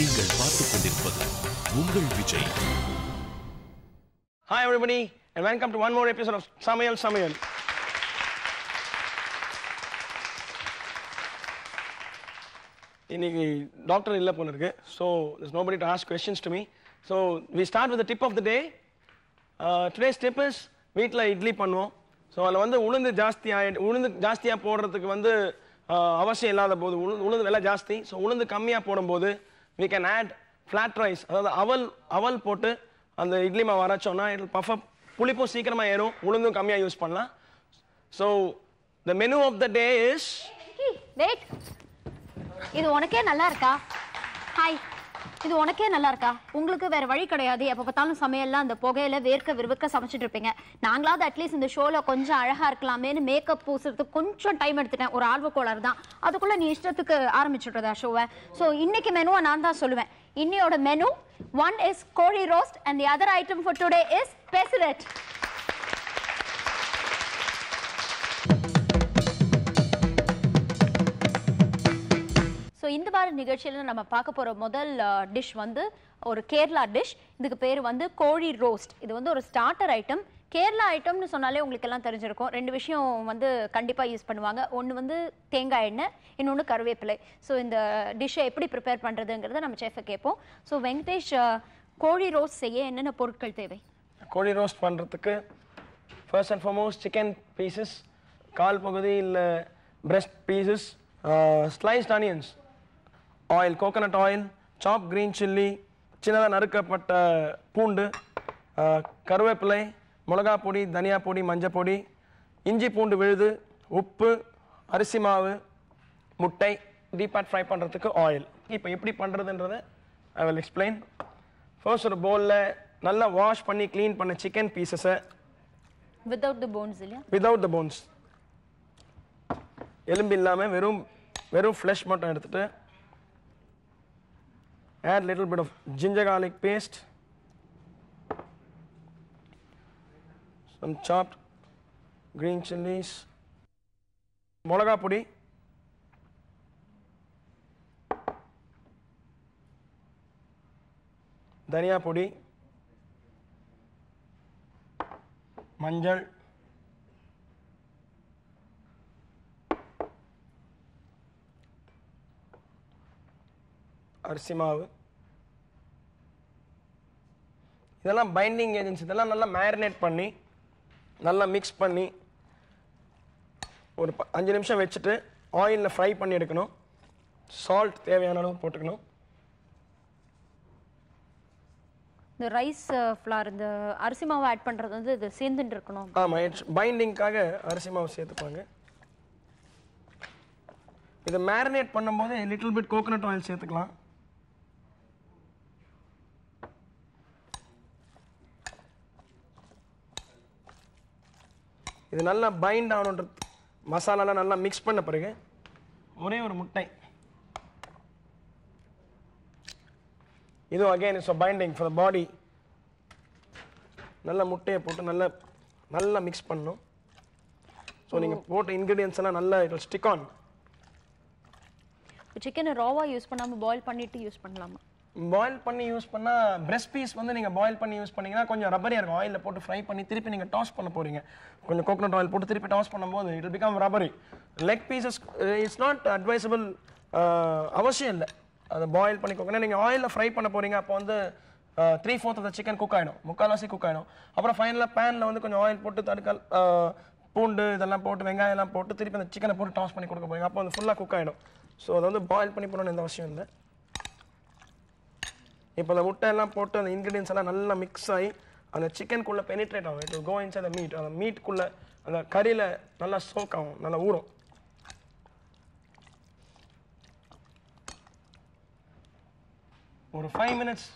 நீங்கள் பார்த்துக் கொண்டிருப்பது உங்கள் Vijay. Hi everybody and welcome to one more episode of Samayal Samayal. இன்னைக்கு டாக்டர் இல்ல போல இருக்கு. So there's nobody to ask questions to me. So we start with the tip of the day. Today's tip is வீட்ல இட்லி பண்ணுவோம். So அதில் வந்து உளுந்து ஜாஸ்தியாக போடுறதுக்கு வந்து அவசியம் இல்லாத போது உளுந்து விலை ஜாஸ்தி. ஸோ உளுந்து கம்மியாக போடும்போது we can add flat rice, அதாவது அவல் போட்டு அந்த இட்லி மாவு அரைச்சோன்னா இட் பஃப் அப், புளிப்பும் சீக்கிரமாக ஏறும், உளுந்தும் கம்மியாக யூஸ் பண்ணலாம். So the menu of the day is wait, இது உனக்கே நல்லா இருக்கா? ஹாய், இது உனக்கே நல்லா இருக்கா? உங்களுக்கு வேற வழி கிடையாது, எப்போ பார்த்தாலும் சமையல்லாம் அந்த புகையில வேர்க்க விறுவிற்க சமைச்சிட்டு இருப்பீங்க. நாங்களாவது அட்லீஸ்ட் இந்த ஷோல கொஞ்சம் அழகா இருக்கலாமேன்னு மேக்கப் பூசுறதுக்கு கொஞ்சம் டைம் எடுத்துட்டேன். ஒரு ஆர்வக்கோளாறு தான், அதுக்குள்ள நீ இஷ்டத்துக்கு ஆரம்பிச்சுடுறதா ஷோவை? ஸோ இன்னைக்கு மெனுவை நான் தான் சொல்லுவேன். இன்னையோட மெனு ஒன் இஸ் கோழி roast and the other item for today is pesarattu. So இந்த வார நிகழ்ச்சியில் நம்ம பார்க்க போகிற முதல் டிஷ் வந்து ஒரு கேரளா டிஷ். இதுக்கு பேர் வந்து கோழி ரோஸ்ட். இது வந்து ஒரு ஸ்டார்டர் ஐட்டம். கேரளா ஐட்டம்னு சொன்னாலே உங்களுக்கு எல்லாம் தெரிஞ்சிருக்கும். ரெண்டு விஷயம் வந்து கண்டிப்பாக யூஸ் பண்ணுவாங்க. ஒன்று வந்து தேங்காய் எண்ணெய், இன்னொன்று கருவேப்பிலை. ஸோ இந்த டிஷ்ஷை எப்படி ப்ரிப்பேர் பண்ணுறதுங்கிறத நம்ம செஃப்பை கேட்போம். ஸோ வெங்கடேஷ், கோழி ரோஸ்ட் செய்ய என்னென்ன பொருட்கள் தேவை? கோழி ரோஸ்ட் பண்ணுறதுக்கு first and foremost chicken pieces, கால் பகுதி இல்லை breast pieces, sliced onions, oil, coconut oil, chop green chilli, சின்னதாக நறுக்கப்பட்ட பூண்டு, கருவேப்பிலை, மிளகா பொடி, தனியா பொடி, மஞ்சள் பொடி, இஞ்சி பூண்டு விழுது, உப்பு, அரிசி மாவு, முட்டை, டீப் ஃப்ரை பண்ணுறதுக்கு ஆயில். இப்போ எப்படி பண்ணுறதுன்றதை ஐ வில் எக்ஸ்பிளைன். ஃபர்ஸ்ட் ஒரு பவுலில் நல்லா வாஷ் பண்ணி க்ளீன் பண்ண சிக்கன் பீசஸை வித்தவுட் த போன்ஸ் இல்லையா? வித்தவுட் த போன்ஸ், எலும்பு இல்லாமல் வெறும் ஃப்ளஷ் மட்டும் எடுத்துட்டு add little bit of ginger garlic paste, some chopped green chilies, மிளகா பொடி, தனியா பொடி, மஞ்சள், அரிசி மாவு, இதெல்லாம் பைண்டிங் ஏஜென்சி. இதெல்லாம் நல்லா மேரினேட் பண்ணி நல்லா மிக்ஸ் பண்ணி ஒரு 5 நிமிஷம் வச்சுட்டு ஆயிலில் ஃப்ரை பண்ணி எடுக்கணும். சால்ட் தேவையான அளவு போட்டுக்கணும். இந்த ரைஸ் ஃப்ளார், இந்த அரிசி மாவு ஆட் பண்ணுறது வந்து இது சேர்ந்துட்டு இருக்கணும். ஆமாம், பைண்டிங்காக அரிசி மாவு சேர்த்துப்பாங்க. இதை மேரினேட் பண்ணும்போது லிட்டில் பிட் கோகனட் ஆயில் சேர்த்துக்கலாம். இது நல்லா பைண்ட் ஆகணுன்றது, மசாலாலாம் நல்லா மிக்ஸ் பண்ண பிறகு ஒரே ஒரு முட்டை, இது again it's binding for the body. நல்லா முட்டையை போட்டு நல்லா மிக்ஸ் பண்ணணும். ஸோ நீங்கள் போட்ட இன்க்ரீடியன்ஸ் எல்லாம் நல்லா இட் வில் ஸ்டிக் ஆன். சிக்கனை ராவா யூஸ் பண்ணாமல் பாயில் பண்ணிட்டு யூஸ் பண்ணலாமா? பாயில் பண்ணி யூஸ் பண்ணால் பிரெஸ்ட் பீஸ் வந்து நீங்கள் பாயில் பண்ணி யூஸ் பண்ணிங்கன்னா கொஞ்சம் ரப்பரியாக இருக்கும். ஆயிலில் போட்டு ஃப்ரை பண்ணி திருப்பி நீங்கள் டாஸ் பண்ண போகிறீங்க. கொஞ்சம் கோகனட் ஆயில் போட்டு திருப்பி டாஸ் பண்ணும்போது it will become rubbery. Leg pieces it's not advisable, அவசியம் இல்லை அதை பாயில் பண்ணி கோகனட். நீங்கள் ஆயிலில் ஃப்ரை பண்ண போகிறீங்க, அப்போ வந்து 3/4 ஆஃப் த சிக்கன் குக் ஆகிடும், முக்கால்வாசி குக் ஆகிடும். அப்புறம் ஃபைனலாக பேனில் வந்து கொஞ்சம் ஆயில் போட்டு தடுக்கல், பூண்டு இதெல்லாம் போட்டு வெங்காயம் எல்லாம் போட்டு திருப்பி அந்த சிக்கனை போட்டு டாஸ் பண்ணி கொடுக்க போகிறீங்க, அப்போ வந்து ஃபுல்லாக குக் ஆகிடும். ஸோ அதை வந்து பாயில் பண்ணி போடணும்னு எந்த அவசியம் இல்லை. இப்போ அந்த முட்டை எல்லாம் போட்டு அந்த இன்க்ரீடியன்ஸ் எல்லாம் நல்லா மிக்ஸ் ஆகி அந்த சிக்கனுக்குள்ளே பெனிட்ரேட் ஆகும். It will go inside the meat. அந்த மீட்டுக்குள்ளே அந்த கறியில் நல்லா சோக் ஆகும், நல்லா ஊறும். ஒரு 5 மினிட்ஸ்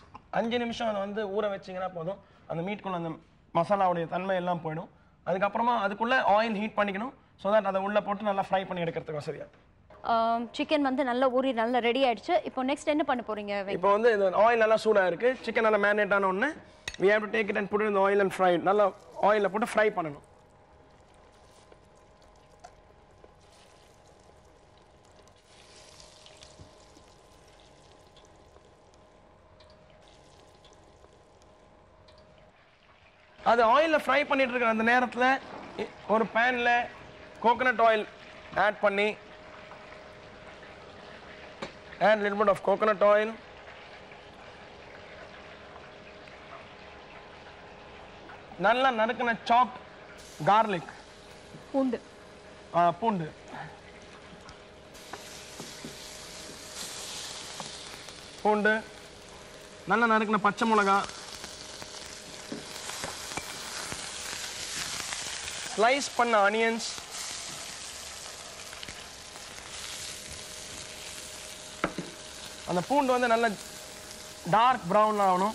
5 நிமிஷம் அதை வந்து ஊற வச்சிங்கன்னா போதும். அந்த மீட்டுக்குள்ளே அந்த மசாலாவுடைய தன்மை எல்லாம் போயிடும். அதுக்கப்புறமா அதுக்குள்ளே ஆயில் ஹீட் பண்ணிக்கணும். ஸோ தட் அதை உள்ளே போட்டு நல்லா ஃப்ரை பண்ணி எடுக்கிறதுக்கு வசதியாக. சிக்கன் வந்து நல்லா ஊறி நல்லா ரெடி ஆயிடுச்சு. இப்போ நெக்ஸ்ட் என்ன பண்ண போறீங்க? இப்போ வந்து இந்த ஆயில் நல்லா சூடாக இருக்கு, சிக்கன் நல்லா மேரினேட் ஆன உடனே we have to take it and put it in the oil and fry it. நல்லா ஆயிலில் போட்டு ஃப்ரை பண்ணணும். அது ஆயிலில் ஃப்ரை பண்ணிட்டு இருக்கிற அந்த நேரத்தில் ஒரு பேனில் கோகனட் ஆயில் ஆட் பண்ணி add little bit of coconut oil. நல்லா நறுக்கின chopped garlic. பூண்டு. பூண்டு. பூண்டு. நல்லா நறுக்கின பச்சை மிளகாய். ஸ்லைஸ் பண்ண ஆனியன்ஸ். அந்த பூண்டு வந்து நல்ல டார்க் ப்ரௌன் ஆகணும்.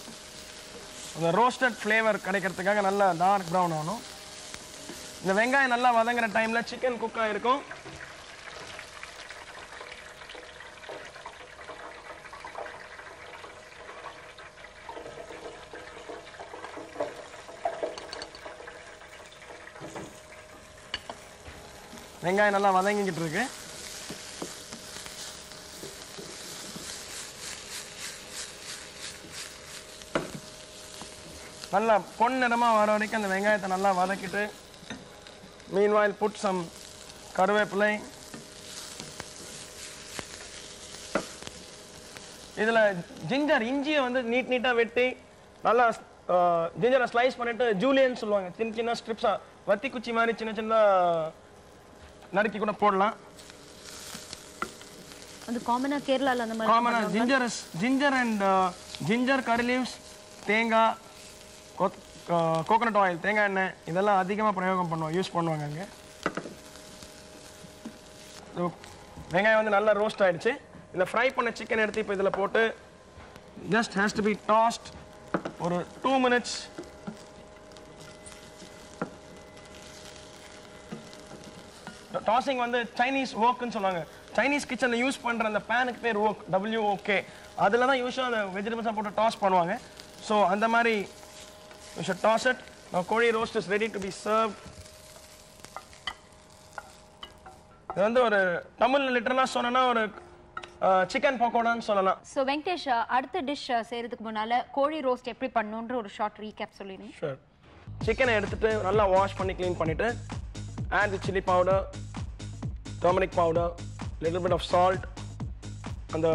அந்த ரோஸ்டட் ஃப்ளேவர் கிடைக்கிறதுக்காக நல்லா டார்க் ப்ரௌன் ஆகணும். இந்த வெங்காயம் நல்லா வதங்குற டைமில் சிக்கன் குக் ஆகிருக்கும். வெங்காயம் நல்லா வதங்கிக்கிட்டு இருக்கு. நல்லா பொன்னிறமாக வர வரைக்கும் அந்த வெங்காயத்தை நல்லா வதக்கிட்டு மீன்வாயில் புட் சம் கருவேப்பிலை. இதில் ஜிஞ்சர் இஞ்சியை வந்து நீட்டாக வெட்டி நல்லா ஜிஞ்சரை ஸ்லைஸ் பண்ணிட்டு ஜூலியன் சொல்லுவாங்க. சின்ன சின்ன ஸ்ட்ரிப்ஸாக வத்தி குச்சி மாதிரி சின்ன சின்னதாக நறுக்கி கூட போடலாம். அது காமனாக கேரளாவில் அந்த மாதிரி காமனாக ஜிஞ்சர் கரி லீவ்ஸ் தேங்காய் கோகனட் ஆயில் தேங்காய் எண்ணெய் இதெல்லாம் அதிகமாக பிரயோகம் யூஸ் பண்ணுவாங்க அங்கே. வெங்காயம் வந்து நல்லா ரோஸ்ட் ஆகிடுச்சு. இந்த ஃப்ரை பண்ண சிக்கன் எடுத்து இப்போ இதில் போட்டு just has to be tossed ஒரு 2 minutes. டாஸிங் வந்து சைனீஸ் ஓக்குன்னு சொல்லுவாங்க. சைனீஸ் கிச்சனில் யூஸ் பண்ணுற அந்த பேனுக்கு பேர் ஓக், WOK. அதில் தான் யூஸ்வலாக அந்த வெஜிடபிள்ஸாக போட்டு டாஸ் பண்ணுவாங்க. ஸோ அந்த மாதிரி you should toss it. Now kodi roast is ready to be served. இது வந்து ஒரு தமிழ்ல லிட்டரலா சொன்னா ஒரு சிக்கன் பக்கோடான்னு சொல்லலாம். ஸோ வெங்கடேஷ், அடுத்த டிஷ் செய்யறதுக்கு முன்னால கோழி ரோஸ்ட் எப்படி பண்ணணுன்ற ஒரு ஷார்ட் ரீகேப் சொல்லிடுங்க. ஷூர். சிக்கனை எடுத்துட்டு நல்லா வாஷ் பண்ணி க்ளீன் பண்ணிட்டு add the chili powder, turmeric powder, little bit of salt. அந்த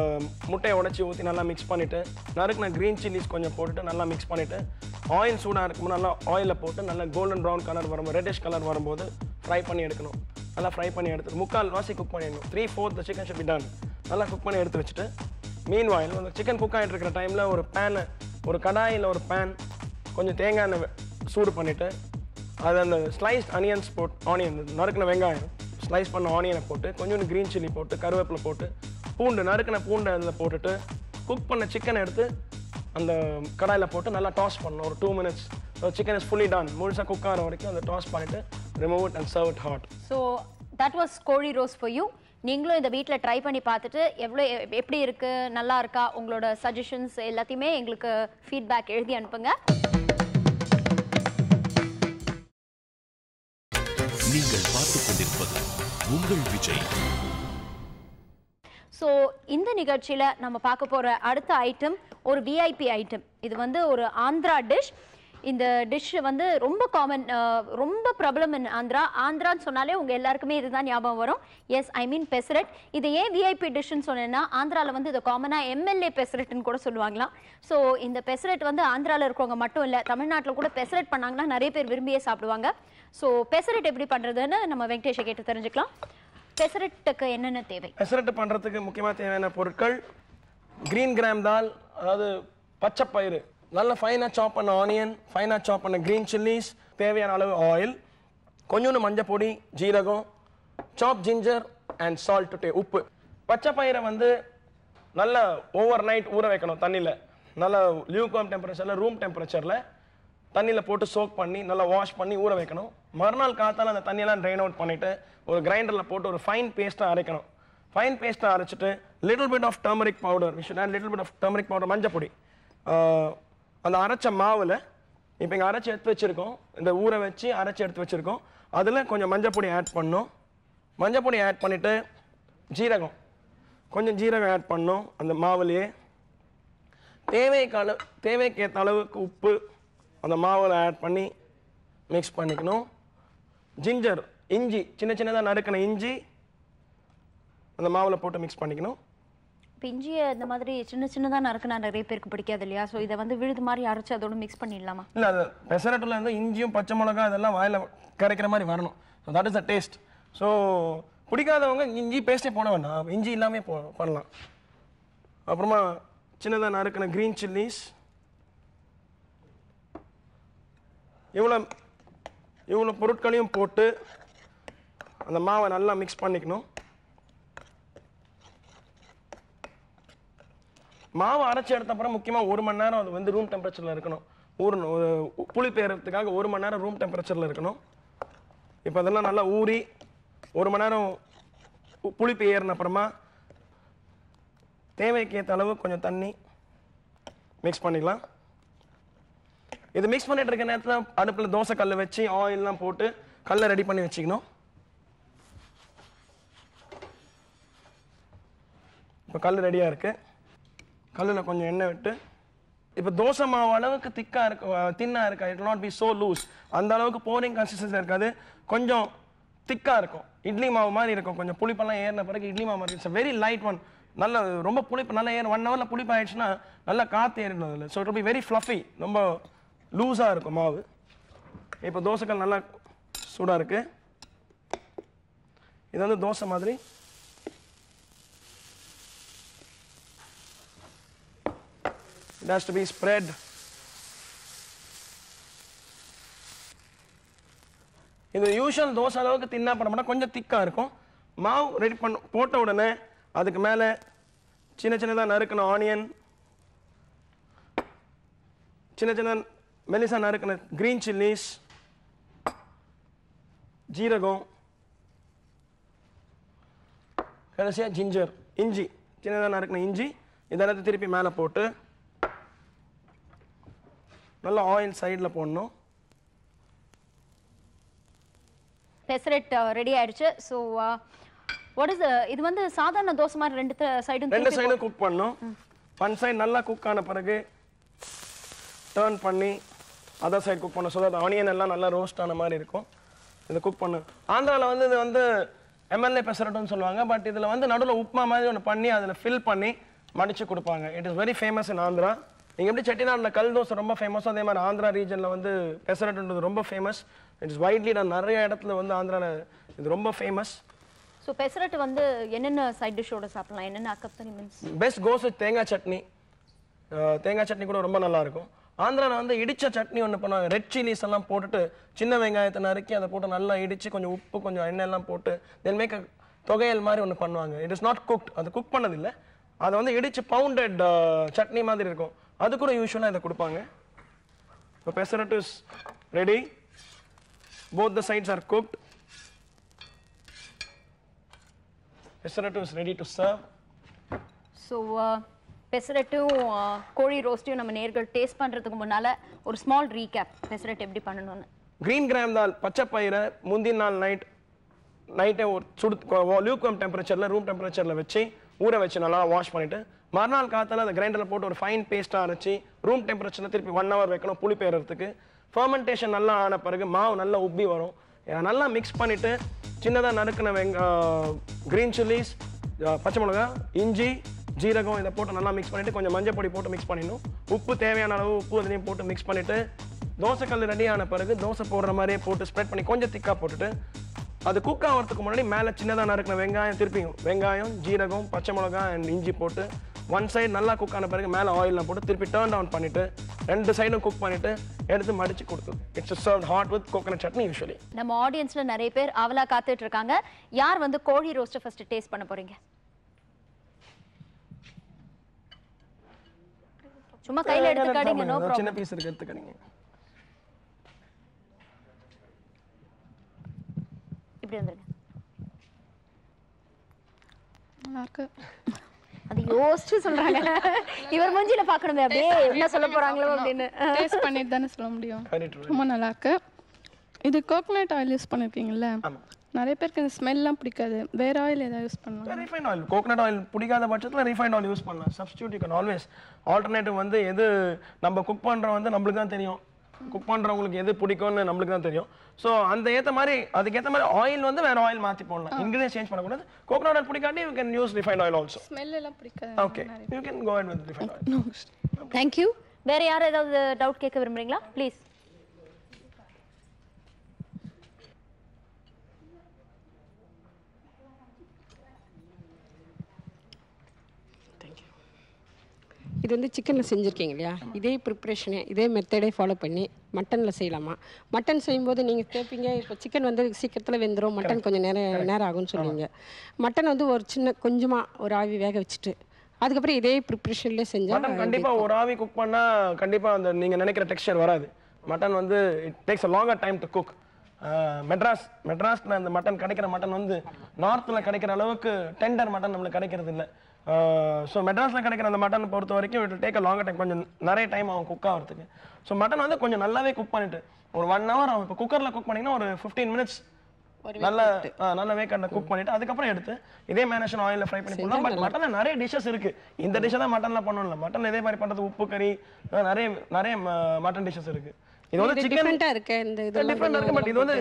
முட்டையை உடைச்சி ஊற்றி நல்லா மிக்ஸ் பண்ணிவிட்டு நறுக்குன க்ரீன் சில்லிஸ் கொஞ்சம் போட்டுட்டு நல்லா மிக்ஸ் பண்ணிவிட்டு ஆயில் சூடாக இருக்கும்போது நல்லா ஆயிலில் போட்டு நல்லா கோல்டன் ப்ரௌன் கலர் வரும்போது ரெட்டிஷ் கலர் வரும்போது ஃப்ரை பண்ணி எடுக்கணும். நல்லா ஃப்ரை பண்ணி எடுத்துட்டு 3/4 வாசி குக் பண்ணிடணும். 3/4 சிக்கன் ஷுட் பி டன். நல்லா குக் பண்ணி எடுத்து வச்சுட்டு மீன் வாயில் அந்த சிக்கன் குக் ஆகிட்டு இருக்கிற டைமில் ஒரு கடாயில் ஒரு பேன் கொஞ்சம் தேங்காய் எண்ணெய் சூடு பண்ணிவிட்டு அது அந்த ஸ்லைஸ்ட் ஆனியன் நறுக்கின வெங்காயம் ஸ்லைஸ் பண்ண ஆனியனை போட்டு கொஞ்சோண்டு க்ரீன் சில்லி போட்டு கருவேப்பிலை போட்டு நறுக்கின பூண்டை அதில் போட்டுட்டு குக் பண்ண சிக்கனை எடுத்து அந்த கடாயில் போட்டு நல்லா டாஸ் பண்ணணும் ஒரு 2 minutes. Chicken is fully done. முழுசாக குக் ஆகிற வரைக்கும் அதை டாஸ் பண்ணிவிட்டு remove it and serve it hot. So that was kozhi roast for you. நீங்களும் இந்த வீட்டில் ட்ரை பண்ணி பார்த்துட்டு எப்படி இருக்கு, நல்லா இருக்கா, உங்களோட சஜஷன்ஸ் எல்லாத்தையுமே எங்களுக்கு ஃபீட்பேக் எழுதி அனுப்புங்க. நீங்கள் பார்த்துக் கொண்டிருப்பது உங்கள் விஜய். ஸோ இந்த நிகழ்ச்சியில் நம்ம பார்க்க போகிற அடுத்த ஐட்டம் ஒரு விஐபி ஐட்டம். இது வந்து ஒரு ஆந்திரா டிஷ். இந்த டிஷ் வந்து ரொம்ப காமன், ரொம்ப பிரபலம் இன் ஆந்திரான்னு சொன்னாலே உங்கள் எல்லாருக்குமே இதுதான் ஞாபகம் வரும். எஸ், ஐ மீன் பெசரட். இது ஏன் விஐபி டிஷ்ன்னு சொன்னேன்னா ஆந்திராவில் வந்து இது காமனாக MLA பெசரட்னு கூட சொல்லுவாங்களாம். ஸோ இந்த பெசரட் வந்து ஆந்திராவில் இருக்கிறவங்க மட்டும் இல்லை, தமிழ்நாட்டில் கூட பெசரட் பண்ணாங்கன்னா நிறைய பேர் விரும்பியே சாப்பிடுவாங்க. ஸோ பெசரட் எப்படி பண்ணுறதுன்னு நம்ம வெங்கடேஷை கேட்டு தெரிஞ்சுக்கலாம். பெசரட்டுக்கு என்னென்ன தேவை? பெசரட்டு பண்ணுறதுக்கு முக்கியமாக தேவையான பொருட்கள் கிரீன் கிராம் தால், அதாவது பச்சை பயிறு, நல்ல ஃபைனாக சாப் பண்ண ஆனியன், ஃபைனாக சாப் பண்ண க்ரீன் சில்லிஸ், தேவையான அளவு ஆயில், கொஞ்சோண்டு மஞ்சள் பொடி, ஜீரகம், சாப் ஜிஞ்சர் அண்ட் சால்ட், உப்பு. பச்சை பயிரை வந்து நல்லா ஓவர் நைட் ஊற வைக்கணும் தண்ணியில். நல்லா லியூக்வார்ம் டெம்பரேச்சரில், ரூம் டெம்பரேச்சரில் தண்ணியில் போட்டு சோக் பண்ணி நல்லா வாஷ் பண்ணி ஊற வைக்கணும். மறுநாள் காத்தால் அந்த தண்ணியெல்லாம் ட்ரைன் அவுட் பண்ணிவிட்டு ஒரு கிரைண்டரில் போட்டு ஒரு ஃபைன் பேஸ்ட்டாக அரைக்கணும். ஃபைன் பேஸ்ட்டாக அரைச்சிட்டு little bit of turmeric powder, we should add little bit of turmeric powder, மஞ்சள் பொடி. அந்த அரைச்ச மாவில் இப்போ இங்கே அரைச்சி எடுத்து வச்சுருக்கோம், இந்த ஊற வச்சு அரைச்சி எடுத்து வச்சுருக்கோம், அதில் கொஞ்சம் மஞ்சள் பொடி ஆட் பண்ணணும். மஞ்சள் பொடி ஆட் பண்ணிவிட்டு கொஞ்சம் ஜீரகம் ஆட் பண்ணணும் அந்த மாவுலேயே. தேவைக்கேற்ற அளவுக்கு உப்பு அந்த மாவில் ஆட் பண்ணி மிக்ஸ் பண்ணிக்கணும். ஜிஞ்சர் இஞ்சி சின்ன சின்னதாக நறுக்கின இஞ்சி அந்த மாவில் போட்டு மிக்ஸ் பண்ணிக்கணும். இஞ்சியை இந்த மாதிரி சின்ன சின்னதாக நறுக்குனா நிறைய பேருக்கு பிடிக்காது இல்லையா? ஸோ இதை வந்து விழுது மாதிரி அரைச்சி அதோட மிக்ஸ் பண்ணிடலாமா? இல்லை, அது பெசரட்டில் வந்து இஞ்சியும் பச்சை மிளகா அதெல்லாம் வாயில் கரைக்கிற மாதிரி வரணும். So that is the taste. So பிடிக்காதவங்க இஞ்சி பேஸ்ட்டே போட வேண்டாம், இஞ்சி இல்லாமல் பண்ணலாம். அப்புறமா சின்னதாக நறுக்கின க்ரீன் சில்லிஸ், இவ்வளோ பொருட்களையும் போட்டு அந்த மாவை நல்லா மிக்ஸ் பண்ணிக்கணும். மாவை அரைச்சி எடுத்த அப்புறம் முக்கியமாக 1 மணி நேரம் அது வந்து ரூம் டெம்பரேச்சரில் இருக்கணும். ஊறணும். ஒரு புளி பேரத்துக்காக 1 மணி நேரம் ரூம் டெம்பரேச்சரில் இருக்கணும். இப்போ அதெல்லாம் நல்லா ஊறி 1 மணி நேரம் புளிப்பு ஏறின அப்புறமா தேவைக்கு ஏற்ற அளவு கொஞ்சம் தண்ணி மிக்ஸ் பண்ணிக்கலாம். இது மிக்ஸ் பண்ணிட்டு இருக்க நேரத்தில் அடுப்பில் தோசை கல் வச்சு ஆயிலெலாம் போட்டு கல்லை ரெடி பண்ணி வச்சுக்கணும். இப்போ கல் ரெடியாக இருக்குது. கல்லில் கொஞ்சம் எண்ணெய் விட்டு இப்போ தோசை மாவு அளவுக்கு திக்காக தின்னாக இருக்கா, it not be so loose. அந்த அளவுக்கு போரிங் கன்சிஸ்டன்சி இருக்காது, கொஞ்சம் திக்காக இருக்கும். இட்லி மாவு மாதிரி இருக்கும். கொஞ்சம் புளிப்பெல்லாம் ஏறின பிறகு இட்லி மாவு மாதிரி. It's very light one. நல்ல ரொம்ப புளிப்பு நல்லா 1 ஹவரில் புளிப்பு ஆயிடுச்சுன்னா நல்லா காற்று ஏறிடும் அதில். So it will be very fluffy, ரொம்ப லூஸாக இருக்கும் மாவு. இப்போ தோசைக்கல் நல்லா சூடாக இருக்குது. இது வந்து தோசை மாதிரி it has to be spread. இது யூஷுவல் தோசை அளவுக்கு தின்னா பண்ண மாட்டா, கொஞ்சம் திக்காக இருக்கும். மாவு ரெடி போட்ட உடனே அதுக்கு மேலே சின்ன சின்னதாக நறுக்கின ஆனியன், சின்ன சின்ன மெலிசா நறுக்கின க்ரீன் சில்லிஸ், ஜீரகம், கடைசியாக ஜிஞ்சர் இஞ்சி சின்னதாக நறுக்கின இஞ்சி இதெல்லாத்தையும் திருப்பி மேலே போட்டு நல்லா ஆயில் சைடில் போடணும். பெசரெட் ரெடி ஆயிடுச்சு. ஸோ வாட் இஸ் இது வந்து சாதாரண தோசை மாதிரி ரெண்டு சைடும் குக் பண்ணணும். ஒன் சைடு நல்லா குக் ஆன பிறகு டர்ன் பண்ணி அதர் சைடு குக் பண்ணணும். ஸோ தட் ஆனியன் எல்லாம் நல்லா ரோஸ்ட் ஆன மாதிரி இருக்கும். இதை குக் பண்ணு. ஆந்திராவில் வந்து இது வந்து எம்எல்ஏ பெசரட்டுன்னு சொல்லுவாங்க. பட் இதில் வந்து நடுவில் உப்புமா மாதிரி ஒன்று பண்ணி அதில் ஃபில் பண்ணி மடித்து கொடுப்பாங்க. It is very famous in Andhra. நீங்கள் எப்படி செட்டிநாட்டில் கல் தோசை ரொம்ப ஃபேமஸோ அதே மாதிரி ஆந்திரா ரீஜனில் வந்து பெசரட்டுன்றது ரொம்ப ஃபேமஸ். இட் இஸ் வைட்லி நிறைய இடத்துல வந்து ஆந்திராவில் இது ரொம்ப ஃபேமஸ். ஸோ பெசரட்டு வந்து என்னென்ன சைட் டிஷ்ஷோட சாப்பிடலாம், என்னென்ன அக்கப்தனி மீன்ஸ்? பெஸ்ட் கோஸ் வித் தேங்காய் சட்னி. தேங்காய் சட்னி கூட ரொம்ப நல்லாயிருக்கும். ஆந்திராவில் வந்து இடித்த சட்னி ஒன்று பண்ணுவாங்க. ரெட் சில்லிஸ் எல்லாம் போட்டுட்டு சின்ன வெங்காயத்தை நறுக்கி அதை போட்டு நல்லா இடித்து கொஞ்சம் உப்பு கொஞ்சம் எண்ணெய் எல்லாம் போட்டு தென் மேக் தொகையல் மாதிரி ஒன்று பண்ணுவாங்க. இட் இஸ் நாட் குக்ட், அது குக் பண்ணதில்லை. அதை வந்து இடித்து பவுண்டட் சட்னி மாதிரி இருக்கும். அது கூட யூஸ்வலாக இதை கொடுப்பாங்க. இப்போ pesarattu is ready. Both the sides are cooked. Pesarattu is ready to serve. So பெசரட்டும் கோழி ரோஸ்ட்டையும் நம்ம நேர்கள் டேஸ்ட் பண்ணுறதுக்கு முன்னால் ஒரு ஸ்மால் ரீகேப் பெசரட் எப்படி பண்ணணும்னு. கிரீன் கிராம் தால் பச்சை பயிரை முந்தின நாள் நைட்டே ஒரு லியூக்வார்ம் டெம்பரேச்சரில் ரூம் டெம்பரேச்சரில் வச்சு ஊற வச்சு நல்லா வாஷ் பண்ணிவிட்டு மறுநாள் காத்தால அந்த கிரைண்டரில் போட்டு ஒரு ஃபைன் பேஸ்ட்டாக அரைச்சி ரூம் டெம்பரேச்சரில் திருப்பி 1 hour வைக்கணும் புளி பேரத்துக்கு. ஃபர்மெண்டேஷன் நல்லா ஆன பிறகு மாவு நல்லா உப்பி வரும். நல்லா மிக்ஸ் பண்ணிவிட்டு சின்னதாக நறுக்கின க்ரீன் சில்லிஸ், பச்சை மிளகா, இஞ்சி, ஜீரகம் இதை போட்டு நல்லா மிக்ஸ் பண்ணிவிட்டு கொஞ்சம் மஞ்சள் பொடி போட்டு மிக்ஸ் பண்ணிடணும். உப்பு தேவையான அளவு உப்பு அதுலேயும் போட்டு மிக்ஸ் பண்ணிவிட்டு தோசைக்கல் ரெடி ஆன பிறகு தோசை போடுற மாதிரியே போட்டு ஸ்ப்ரெட் பண்ணி கொஞ்சம் திக்காக போட்டுட்டு அது குக் ஆகிறதுக்கு முன்னாடி மேலே சின்னதாக நறுக்கின வெங்காயம், திருப்பியும் வெங்காயம், ஜீரகம், பச்சை மிளகா அண்ட் இஞ்சி போட்டு ஒன் சைடு நல்லா குக் ஆன பிறகு மேலே ஆயிலில் போட்டு திருப்பி டர்ன் டவுன் பண்ணிவிட்டு 2 சைடும் குக் பண்ணிவிட்டு எடுத்து மடித்து கொடுத்தது. It's served hot with coconut chutney usually. நம்ம ஆடியன்ஸில் நிறைய பேர் அவலா காத்துட்டு இருக்காங்க. யார் வந்து கோழி ரோஸ்ட்டை ஃபர்ஸ்ட் டேஸ்ட் பண்ண போறீங்க? சும்மா கையில் எடுத்துக்காதீங்க. No problem. சின்ன பீஸ் இருக்கு, எடுத்துக்காதீங்க. இப்படி வந்துருங்க. நல்லா இருக்கு. அது யோசிச்சு சொல்றாங்க. இவர் மூஞ்சில பார்க்கணுமே அப்படியே என்ன சொல்ல போறாங்களோ அப்படின்னு. டேஸ்ட் பண்ணிட்டு தானே சொல்ல முடியும். ரொம்ப நல்லா இருக்கு. இது கோகனட் ஆயில் யூஸ் பண்ணிருக்கீங்கல்ல, நிறைய பேருக்கு இந்த ஸ்மெல்லாம் பிடிக்காது. வேற ஆயில் ஏதாவது யூஸ் பண்ணலாம்? Refined oil. கோகனட் ஆயில் பிடிக்காத பட்சத்தில் ரீஃபைண்ட் ஆயில் யூஸ் பண்ணலாம். Substitute you can always. Alternative வந்து எது நம்ம குக் பண்ணுறோம் வந்து நம்மளுக்கு தான் தெரியும். குக் பண்றவங்களுக்கு எது பிடிக்கும்னு நம்மளுக்கு தான் தெரியும். ஸோ அந்த ஏற்ற மாதிரி அதுக்கேற்ற மாதிரி ஆயில் வந்து வேற ஆயில் மாற்றி போடலாம். இன்கிரீடியன்ஸ் சேஞ்ச் பண்ணக்கூடாது. கோகோனட் ஆயில் பிடிக்காட்டி you can use refined oil also. Smell எல்லாம் பிடிக்காது. Okay, you can go ahead with refined oil. Thank you. வேற யாரும் ஏதாவது டவுட் கேட்க விரும்புறீங்களா? ப்ளீஸ். இது வந்து சிக்கனில் செஞ்சுருக்கீங்க இல்லையா, இதே ப்ரிப்ரேஷனே இதே மெத்தடே ஃபாலோ பண்ணி மட்டனில் செய்யலாமா? மட்டன் செய்யும்போது நீங்கள் கேட்பீங்க, இப்போ சிக்கன் வந்து சீக்கிரத்தில் வெந்துடும், மட்டன் கொஞ்சம் நேரம் ஆகும்னு சொல்லுவீங்க. மட்டன் வந்து ஒரு சின்ன கொஞ்சமாக ஒரு ஆவி வேக வச்சுட்டு அதுக்கப்புறம் இதே ப்ரிப்ரேஷன்லேயே செஞ்சால் மட்டன் கண்டிப்பாக ஒரு ஆவி குக் பண்ணால் கண்டிப்பாக அந்த நீங்கள் நினைக்கிற டெக்ஸ்சர் வராது. மட்டன் வந்து it takes a longer time to cook. மெட்ராஸில் அந்த மட்டன் கிடைக்கிற மட்டன் வந்து நார்த்தில் கிடைக்கிற அளவுக்கு டெண்டர் மட்டன் நம்மளுக்கு கிடைக்கிறது இல்லை. ஸோ மெட்ராஸில் கிடைக்கிற அந்த மட்டன் பொறுத்த வரைக்கும் it take a longer time, கொஞ்சம் நிறைய டைம் ஆகும் குக் ஆகிறதுக்கு. ஸோ மட்டன் வந்து கொஞ்சம் நல்லாவே குக் பண்ணிட்டு ஒரு 1 hour ஆகும். இப்போ குக்கரில் குக் பண்ணிங்கன்னா ஒரு 15 minutes நல்ல வேக்கண்ட குக் பண்ணிட்டு அதுக்கப்புறம் எடுத்து இதே மேனேஷன் ஆயிலில் ஃப்ரை பண்ணி போடலாம். பட் மட்டனில் நிறைய டிஷ்ஷஸ் இருக்கு. இந்த டிஷ்ஷை தான் மட்டனில் பண்ணணும். மட்டன் இதே மாதிரி பண்ணுறது உப்பு கறி நிறைய மட்டன் டிஷ்ஷஸ் இருக்கு. இது வந்து சிக்கன் டிஃப்ரெண்ட்டாக இருக்குது. இந்த இது டிஃப்ரெண்ட் இருக்கு. பட் இது வந்து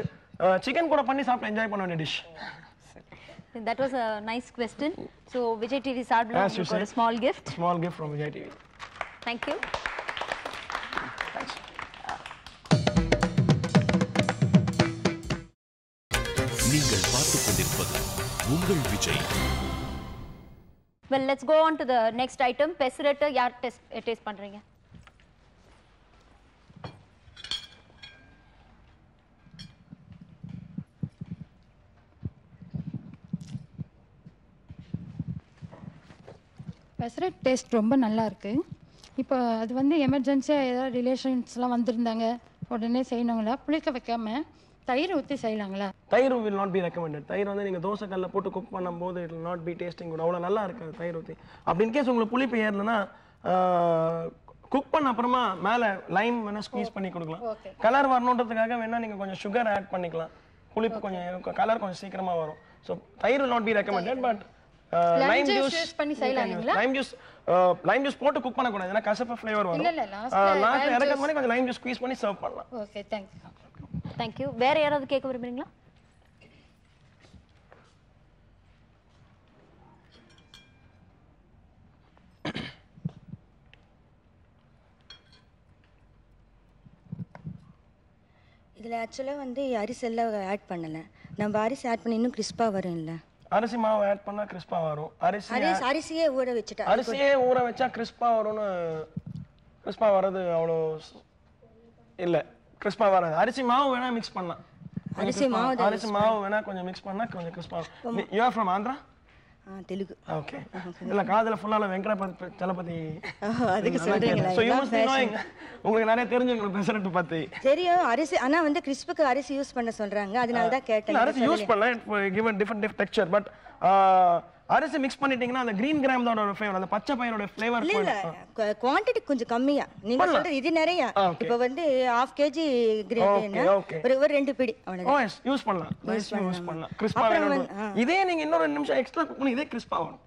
சிக்கன் கூட பண்ணி சாப்பிட்டு என்ஜாய் பண்ண வேண்டிய dish. That was a nice question. So Vijay TV சார்பில் உங்களுக்கு ஒரு small gift. Small gift from Vijay TV. Thank you. நீங்கள் பார்த்துக் கொண்டிருப்பது உங்கள் Vijay. Well, let's go on to the next item. Pesarattu யார் டேஸ்ட் பண்றீங்க? பெசரட் டேஸ்ட் ரொம்ப நல்லா இருக்குது. இப்போ அது வந்து எமர்ஜென்சியாக ஏதாவது ரிலேஷன்ஸ்லாம் வந்திருந்தாங்க உடனே செய்யணுங்களா? புளிக்க வைக்காம தயிர் ஊற்றி செய்யலாங்களா? தயிர் will not be recommended. தயிர் வந்து நீங்கள் தோசை கல்ல போட்டு குக் பண்ணும்போது it will not be tasting good. அவ்வளோ நல்லா இருக்காது தயிர் ஊற்றி. அப்படி இன்கேஸ் உங்களுக்கு புளிப்பு ஏறலைன்னா குக் பண்ண அப்புறமா மேலே லைம் வேணால் ஸ்குவீஸ் பண்ணி கொடுக்கலாம். கலர் வரணுன்றதுக்காக வேணால் நீங்கள் கொஞ்சம் சுகர் ஆட் பண்ணிக்கலாம். புளிப்பு கொஞ்சம் கலர் கொஞ்சம் சீக்கிரமாக வரும். ஸோ தயிர் will not be recommended. But Lime juice பண்ணி செய்யலாங்களா? லைம் ஜூஸ் போட்டு குக் பண்ண கூடாது. ஏன்னா கசப்பு ஃப்ளேவர் வரும். லாஸ்ட்ல இறக்குற மாதிரி கொஞ்சம் லைம் ஜூஸ் ஸ்குவீஸ் பண்ணி சர்வ் பண்ணலாம். Okay, Thank you. வேற யாராவது கேட்க விரும்புறீங்களா? இதில் ஆக்சுவலாக வந்து அரிசி எல்லாம் ஆட் பண்ணலை. நம்ம அரிசி ஆட் பண்ணி இன்னும் கிறிஸ்பாக வரும் இல்லை? அரிசி மாவு ஆட் பண்ணா கிறிஸ்பா வரும். அரிசியே ஊற வச்சுட்டா அரிசியே ஊற வச்சா கிறிஸ்பா வரும்னு கிறிஸ்பா வர்றது அவ்வளோ இல்லை. கிறிஸ்பா வராது. அரிசி மாவு வேணா மிக்ஸ் பண்ணலாம். அரிசி மாவு வேணா கொஞ்சம் மிக்ஸ் பண்ணா கொஞ்சம் கிறிஸ்பா வரும். You are from Andhra? Telugu. Okay. இல்ல காதுல ஃபுல்லால வெங்கடாபதி சலபதி அதுக்கு சொல்றீங்களா? So you must B knowing. உங்களுக்கு நிறைய தெரிஞ்சுங்க பெசரட் பத்தி. தெரியும். அரிசி ஆனா வந்து கிறிஸ்புக்கு அரிசி யூஸ் பண்ண சொல்றாங்க. அதனால தான் கேட்டேன். அரிசி யூஸ் பண்ணலாம். give a different texture. But அரிசி மிக்ஸ் பண்ணிட்டீங்கன்னா அந்த கிரீன் கிராமோட ஒரு ஃப்ளேவர், அந்த பச்சை பயிரோட ஃப்ளேவர் இல்ல குவாண்டிட்டி கொஞ்சம் கம்மியா. நீங்க சொல்றது இது நிறைய. இப்போ வந்து 1/2 kg கிரீன் ஒரு 2 பிடி அவ்வளவுதான். ஓ எஸ் யூஸ் பண்ணலாம். நைஸ் யூஸ் பண்ணலாம். கிறிஸ்பா வேணும். இதே நீங்க இன்னொரு 2 நிமிஷம் எக்ஸ்ட்ரா குக் பண்ணி இதே கிறிஸ்பா வரும்.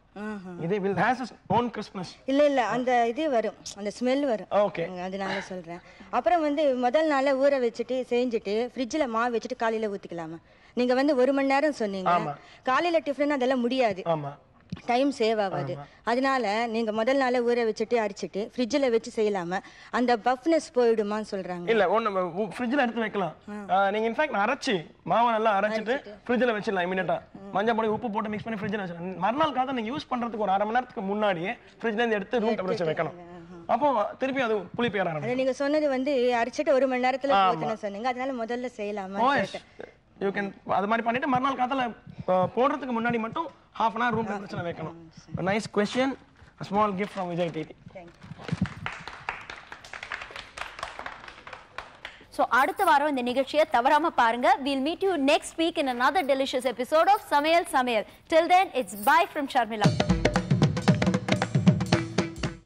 இதே will has its own crispness. இல்ல அந்த இது வரும், அந்த ஸ்மெல் வரும். ஓகே, அதனால சொல்றேன். அப்புறம் வந்து முதல் நாளே ஊற வச்சிட்டு செஞ்சுட்டு ஃப்ரிட்ஜ்ல மாவு வச்சிட்டு காலையில ஊத்திக்கலாமா? நீங்க வந்து 1 மணி நேரம் சொன்னீங்க. காலையில டிஃபன் அதெல்லாம் முடியாது. ஆமா, டைம் சேவ் ஆகாது. அதனால நீங்க முதல் நாளே ஊற வச்சுட்டு அரிச்சிட்டு ஃப்ரிட்ஜ்ல வச்சு செய்யலாமா? அந்த பஃப்னஸ் போய்டுமான்னு சொல்றாங்க. இல்ல ஒண்ணு ஃப்ரிட்ஜ்ல எடுத்து வைக்கலாம். நீங்க இன்ஃபேக்ட் அரைச்சி மாவை நல்லா அரைச்சிட்டு ஃப்ரிட்ஜ்ல வச்சிடலாம். இமிடியேட்டா மஞ்சள் பொடி உப்பு போட்டு மிக்ஸ் பண்ணி ஃப்ரிட்ஜ்ல வச்சிடலாம். மறுநாள் காலையில நீங்க யூஸ் பண்றதுக்கு ஒரு 1/2 மணி நேரத்துக்கு முன்னாடியே ஃப்ரிட்ஜ்ல இருந்து எடுத்து ரூம் டெம்பரேச்சர் வைக்கணும். அப்போ திருப்பி அது புளிப்பு ஏற ஆரம்பிக்கும். நீங்க சொன்னது வந்து அரைச்சிட்டு 1 மணி நேரத்துல ஊத்தணும் சொன்னீங்க. அதனால முதல்ல செய்யலாமா? யூ கேன் அது மாதிரி பண்ணிட்டு மறுநாள் காலையில போடுறதுக்கு முன்னாடி மட்டும் 1/2 an hour ரூம் டெம்பரேச்சர்ல வைக்கணும். A nice question. A small gift from Vijay TV. Thank you. So அடுத்த வாரம் இந்த நிகழ்ச்சியை தவறாம பாருங்க. We'll meet you next week in another delicious episode of Samayal Samayal. Till then, it's bye from Sharmila.